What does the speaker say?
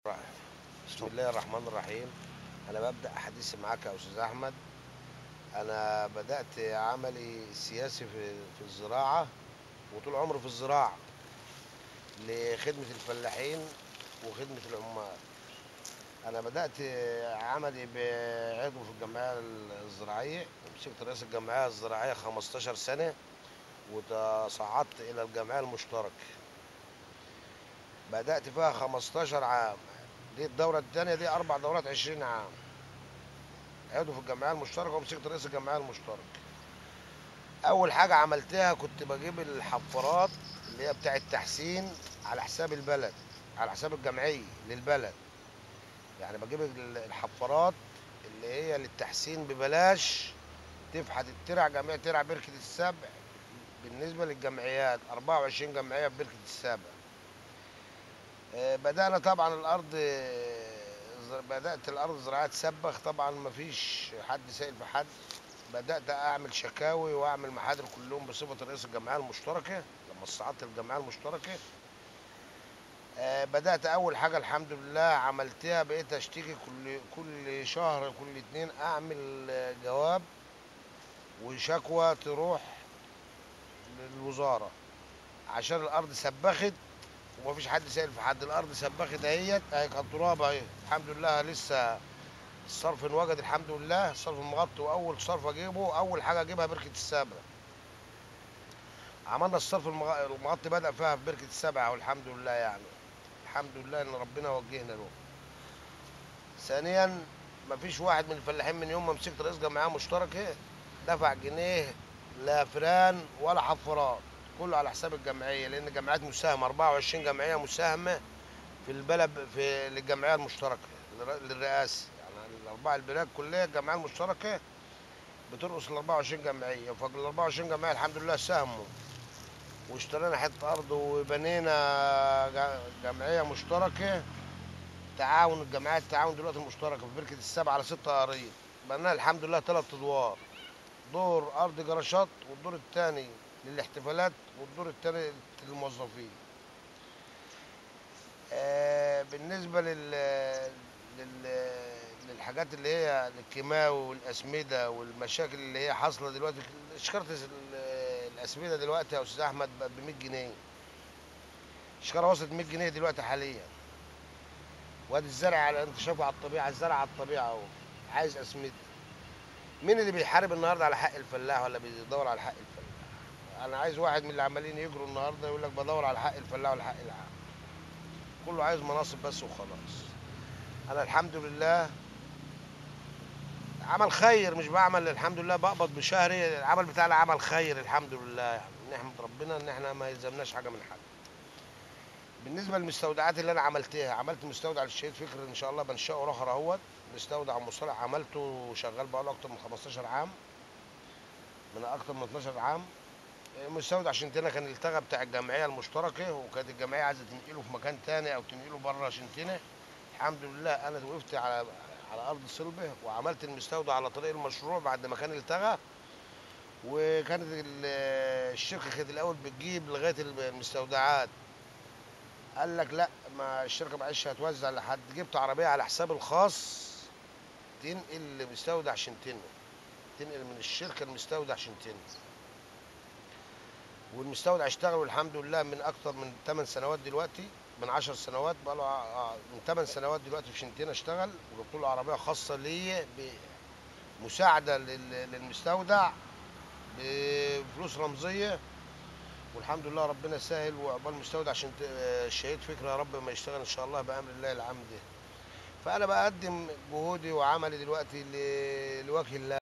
بسم الله الرحمن الرحيم. أنا ببدأ حديثي معاك يا أستاذ أحمد. أنا بدأت عملي السياسي في الزراعة، وطول عمري في الزراعة لخدمة الفلاحين وخدمة العمال. أنا بدأت عملي بعضو في الجمعية الزراعية، ومسكت رئيس الجمعية الزراعية 15 سنة، وتصعدت إلى الجمعية المشتركة. بدأت فيها 15 عام. دي الدورة الثانية، دي 4 دورات 20 عام عضو في الجمعيه المشتركه، ومسكت رئيس الجمعيه المشتركه. اول حاجه عملتها كنت بجيب الحفارات اللي هي بتاع التحسين على حساب البلد، على حساب الجمعيه للبلد. يعني بجيب الحفارات اللي هي للتحسين ببلاش، تفحت الترع، جميع ترع بركه السبع. بالنسبه للجمعيات 24 جمعيه في بركه السبع. بدأنا طبعا بدأت الأرض الزراعية تسبخ، طبعا مفيش حد سائل في حد. بدأت أعمل شكاوي وأعمل محاضر كلهم بصفة رئيس الجمعية المشتركة. لما صعدت الجمعية المشتركة بدأت أول حاجة الحمد لله عملتها، بقيت أشتكي كل شهر، كل 2 أعمل جواب وشكوى تروح للوزارة، عشان الأرض سبخت ومفيش حد سائل في حد. الأرض سبخت أهيت، أهي كان تراب أهي، الحمد لله لسه الصرف انوجد، الحمد لله الصرف المغطي. واول صرف اجيبه، اول حاجه اجيبها بركه السبع. عملنا الصرف المغطي، بدأ فيها في بركه السبع، والحمد لله يعني الحمد لله ان ربنا وجهنا له. ثانيا، مفيش واحد من الفلاحين من يوم ما مسكت رئيس جمعيه مشتركه دفع جنيه لا فران ولا حفارات، كله على حساب الجمعيه، لان الجمعيات مساهمه، 24 جمعيه مساهمه في البلد في للجمعيه المشتركه للرئاسه. يعني الاربع البلاد كلها الجمعيه المشتركه بترقص ال 24 جمعيه، فال 24 جمعيه الحمد لله ساهموا، واشترينا حته ارض وبنينا جمعيه مشتركه تعاون. الجمعيات التعاون دلوقتي المشتركه في بركه السبع على 6 قريب، بنينا الحمد لله 3 ادوار، دور ارض جراشات، والدور الثاني للاحتفالات، والدور الثاني للموظفين. بالنسبه لل للحاجات اللي هي الكيماوي والاسمده والمشاكل اللي هي حاصله دلوقتي، شكاره الاسمده دلوقتي يا استاذ احمد بقت ب 100 جنيه. الشكاره وصلت 100 جنيه دلوقتي حاليا. وادي الزرع، على انت شايفه على الطبيعه، الزرع على الطبيعه اهو، عايز اسمده. مين اللي بيحارب النهارده على حق الفلاح ولا بيدور على حق الفلاح؟ انا عايز واحد من اللي عمالين يجروا النهارده يقول لك بدور على حق الفلاح ولا حق العام. كله عايز مناصب بس وخلاص. انا الحمد لله عمل خير، مش بعمل، الحمد لله بقبض بشهري. العمل بتاعنا عمل خير الحمد لله، يعني نحمد ربنا ان احنا ما يلزمناش حاجه من حد. بالنسبه للمستودعات اللي انا عملتها، عملت مستودع للشهيد فكر ان شاء الله بنشاه اخر اهوت. مستودع مصطلح عملته شغال بقاله اكتر من 15 عام، من اكتر من 12 عام. مستودع شنتنا كان التغى بتاع الجمعيه المشتركه، وكانت الجمعيه عايزه تنقله في مكان تاني او تنقله بره شنتنا. الحمد لله انا وقفت على ارض صلبه وعملت المستودع على طريق المشروع بعد ما كان التغى. وكانت الشركه كانت الاول بتجيب لغايه المستودعات، قال لك لا، ما الشركه معلش هتوزع لحد. جبت عربيه على حساب الخاص تنقل لمستودع شنتنا، تنقل من الشركه لمستودع شنتنا. والمستودع اشتغل والحمد لله من اكتر من 8 سنوات دلوقتي، من 10 سنوات بقى له، من 8 سنوات دلوقتي في شنتنا اشتغل. وجبت له عربيه خاصه ليا بمساعده للمستودع بفلوس رمزيه. والحمد لله ربنا سهل، وعقبال المستودع عشان الشهيد فكره يا رب ما يشتغل ان شاء الله بامر الله العام ده. فانا بقدم جهودي وعملي دلوقتي لوجه الله.